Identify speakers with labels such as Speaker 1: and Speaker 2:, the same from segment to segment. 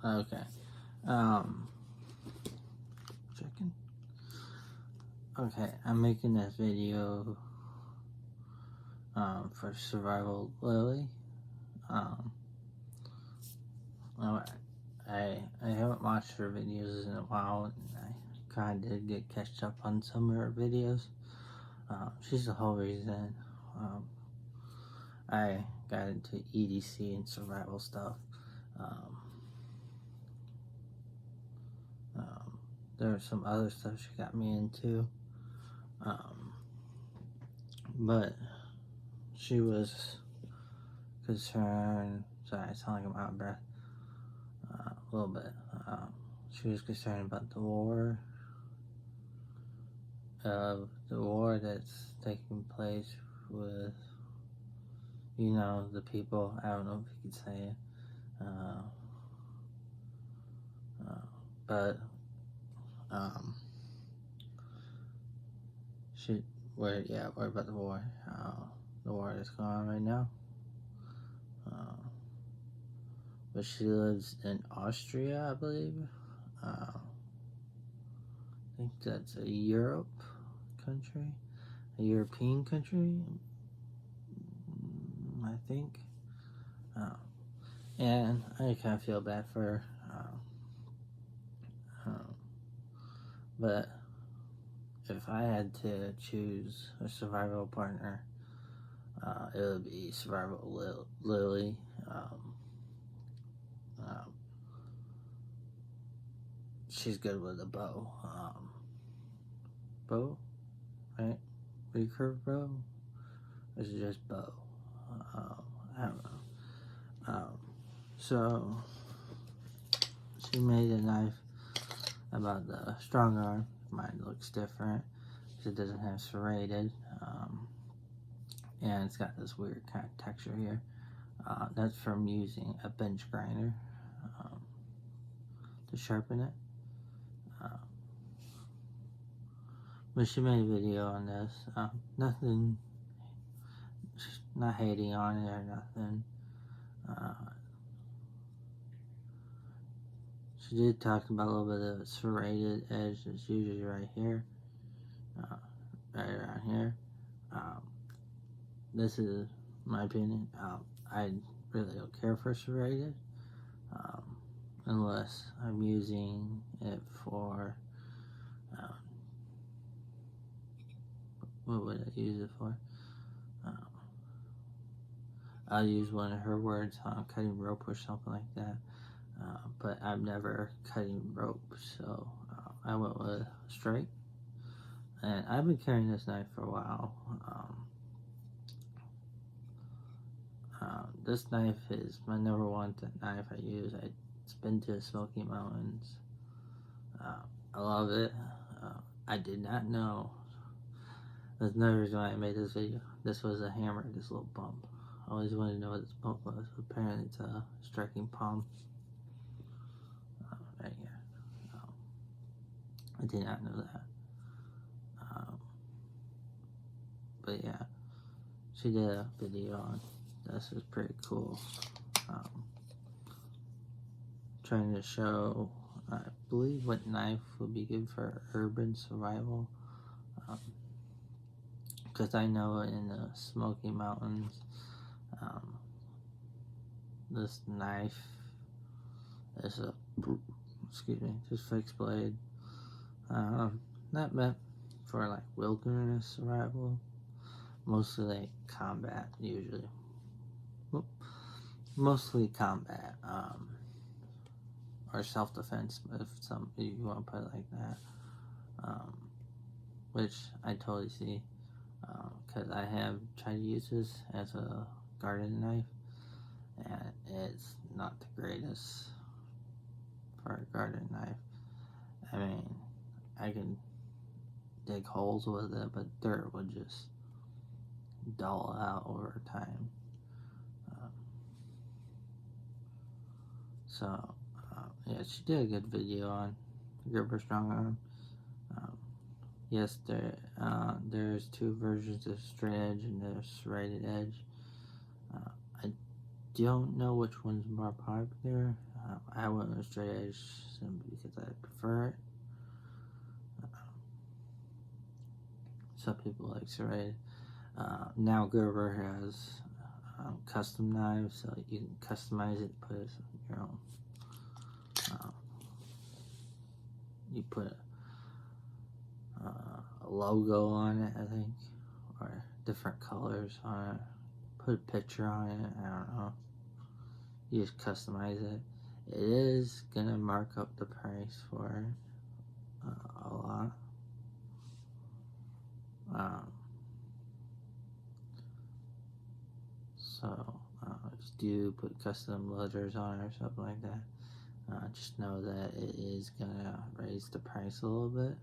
Speaker 1: Okay. Um, checking. Okay, I'm making this video for Survival Lily. Um, oh, I haven't watched her videos in a while, and I kind of did get catched up on some of her videos. She's the whole reason I got into EDC and survival stuff. Um, there was some other stuff she got me into, but she was concerned. Sorry, I sound like I'm out of breath a little bit. She was concerned about the war, that's taking place with, the people. I don't know if you could say it, but she, worried about the war that's going on right now. But she lives in Austria, I believe. I think that's a Europe country, a European country, I think. And I kind of feel bad for her. But if I had to choose a survival partner, it would be Survival Lily. She's good with a bow. Bow, right? Recurve bow? Or is it just bow? I don't know. So she made a knife about the strong arm. Mine looks different because it doesn't have serrated, and it's got this weird kind of texture here. That's from using a bench grinder to sharpen it. But she made a video on this. Nothing, not hating on it or nothing. She did talk about a little bit of the serrated edge that's usually right here, right around here. This is my opinion. I really don't care for serrated, unless I'm using it for, what would I use it for? I'll use one of her words, cutting rope or something like that. But I'm never cutting rope, so I went with straight. And I've been carrying this knife for a while. This knife is my number one knife I use. It's been to the Smoky Mountains. I love it. I did not know. There's another reason why I made this video. This was a hammer, this little bump. I always wanted to know what this bump was. Apparently it's a striking palm. Right here. I did not know that. But yeah, she did a video on this. Is pretty cool. Trying to show, I believe, what knife would be good for urban survival. Because I know in the Smoky Mountains, this knife is a, just fixed blade. Not meant for like wilderness survival. Mostly like combat, usually. Mostly combat, or self-defense, if you want to put it like that. Which I totally see, because I have tried to use this as a garden knife, and it's not the greatest for a garden knife. I mean, I can dig holes with it, but dirt would just dull out over time. So, yeah, she did a good video on gripper strong arm. Yes, there's two versions of straight edge and there's serrated edge. I don't know which one's more popular. I went with straight edge simply because I prefer it. Some people like serrated. Now Gerber has custom knives, so you can customize it, put it your own. You put a logo on it, I think, or different colors on it. Put a picture on it. I don't know. You just customize it. It is gonna mark up the price for it a lot. So just do put custom letters on it or something like that. Just know that it is gonna raise the price a little bit.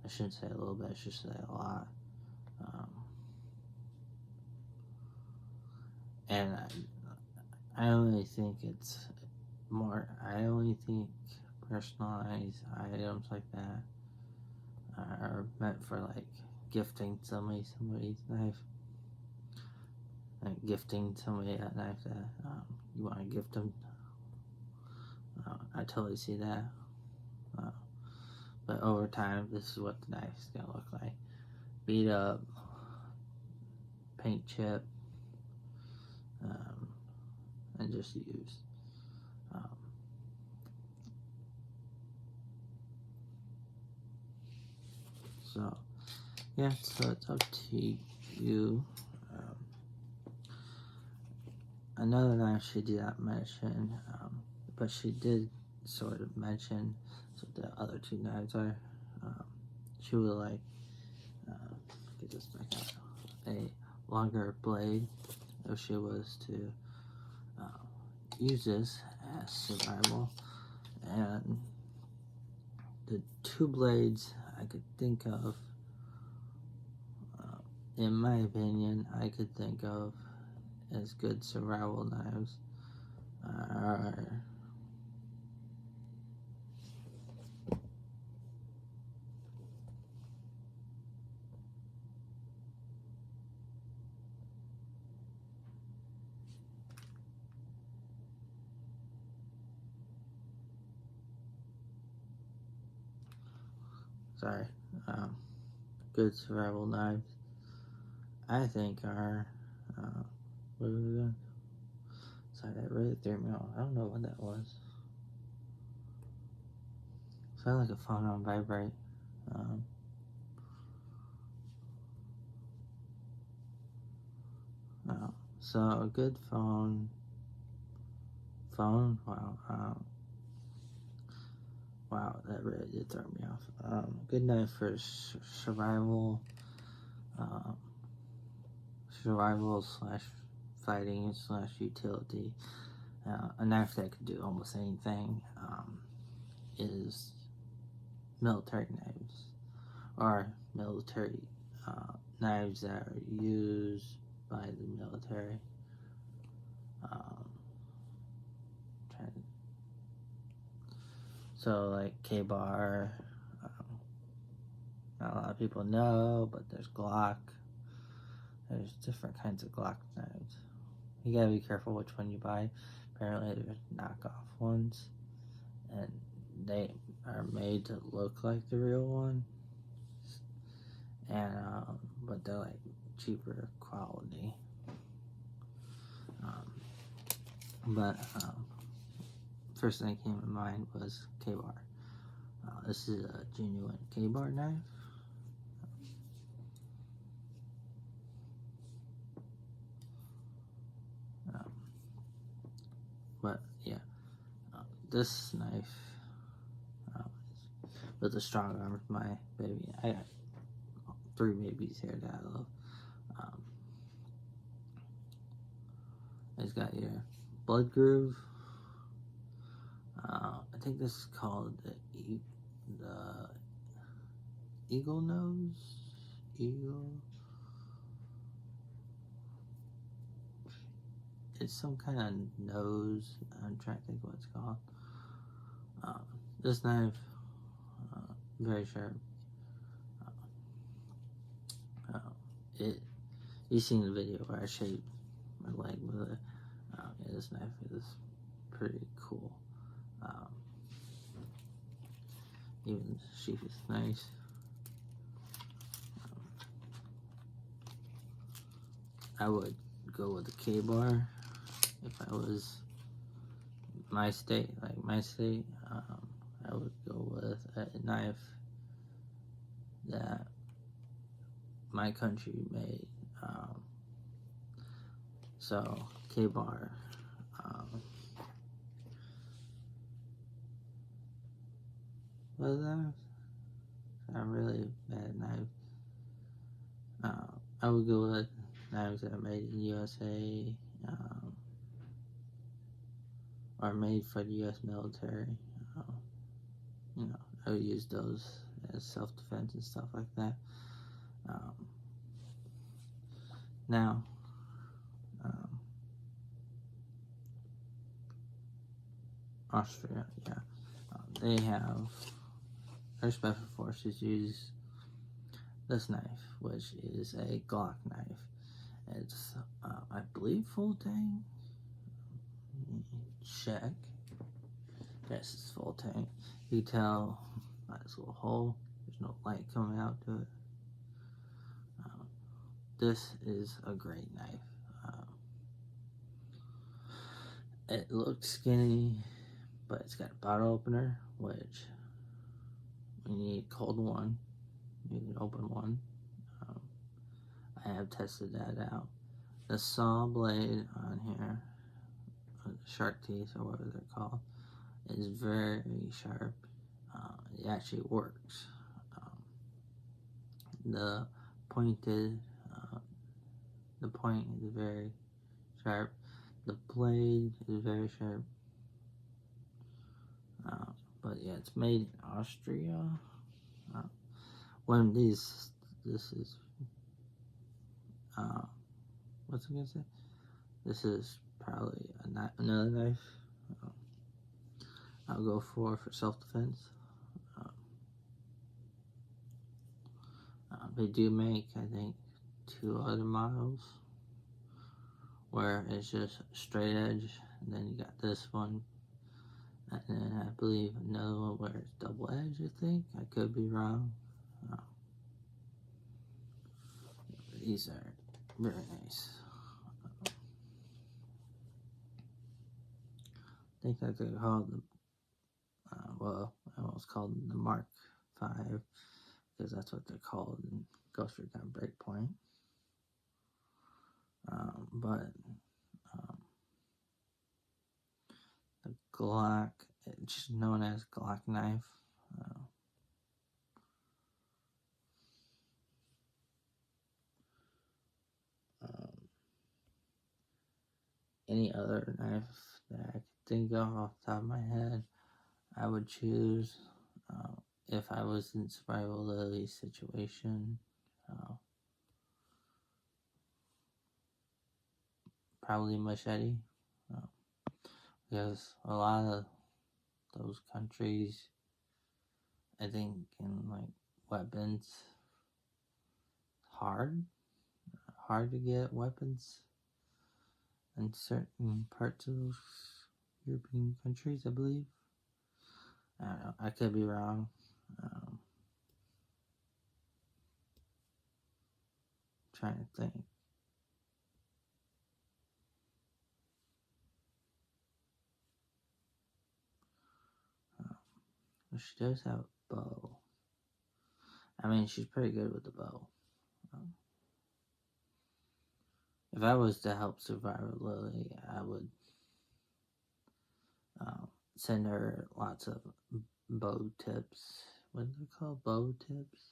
Speaker 1: I shouldn't say a little bit, I should say a lot. And I only think it's more, I only think personalized items like that are meant for like gifting somebody's knife. Like gifting somebody a knife that you want to gift them. I totally see that. But over time, this is what the knife is going to look like. Beat up, paint chip, and just used. So, yeah, so it's up to you. Another knife she did not mention, but she did sort of mention so the other two knives are. She would like, get this back out, a longer blade if she was to use this as survival. And the two blades I could think of, in my opinion, I could think of as good survival knives are good survival knives I think are what are we doing? Sorry, that really threw me off. I don't know what that was. Sounded like a phone on vibrate. So a good phone. Wow. Wow, that really did throw me off. Good knife for survival. Survival slash fighting slash utility. A knife that could do almost anything is military knives, or military knives that are used by the military. So like K-Bar, not a lot of people know, but there's Glock. There's different kinds of Glock knives. You gotta be careful which one you buy. Apparently there's knockoff ones, and they are made to look like the real one, and but they're like cheaper quality. But first thing that came to mind was K-Bar. This is a genuine K-Bar knife. But yeah, this knife with a strong arm with my baby. I got 3 babies here that I love. It's got your blood groove. I think this is called the eagle nose. It's some kind of nose. I'm trying to think what it's called. This knife, very sharp. You've seen the video where I shaved my leg with it. this knife is pretty cool. Even the sheath is nice. I would go with a K-bar if I was my state. I would go with a knife that my country made. So K-bar. What is that? A really bad knife. I would go with knives that are made in USA, or made for the U.S. military. I would use those as self-defense and stuff like that. Now, Austria, yeah, they have their special forces use this knife, which is a Glock knife. It's, I believe, full tank. Check. Yes, it's full tank. You can tell by this little hole. There's no light coming out to it. This is a great knife. It looks skinny, but it's got a bottle opener, which when you need a cold one, you can open one. I have tested that out. The saw blade on here, shark teeth or whatever they're called, is very sharp. It actually works. The point is very sharp. The blade is very sharp. But yeah, it's made in Austria. One of these, this is, what's I gonna say? This is probably another knife I'll go for self-defense. They do make, I think, 2 other models where it's just straight edge, and then you got this one, and then I believe another one where it's double edge. I think I could be wrong. These are very nice. I think that they're called the I almost called them the Mark V, because that's what they're called in Ghost Recon Breakpoint. But the Glock, it's just known as Glock knife. Any other knife that I could think of off the top of my head, I would choose if I was in survival Lily situation. Probably machete, because a lot of those countries, I think, in like weapons, hard to get weapons in certain parts of those European countries, I believe. I don't know, I could be wrong. Trying to think. She does have a bow. I mean, she's pretty good with the bow. If I was to help Survivor Lily, I would send her lots of bow tips. What are they called? Bow tips?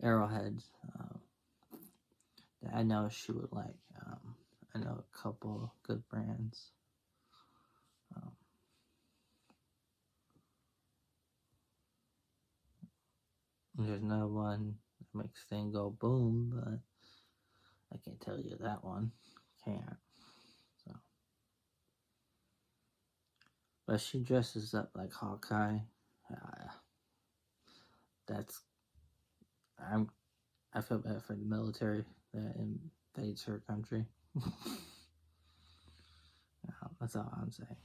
Speaker 1: Arrowheads. That I know she would like. I know a couple good brands. There's no one that makes things go boom, but I can't tell you that one. Can't. So, but she dresses up like Hawkeye. I feel bad for the military that invades her country. That's all I'm saying.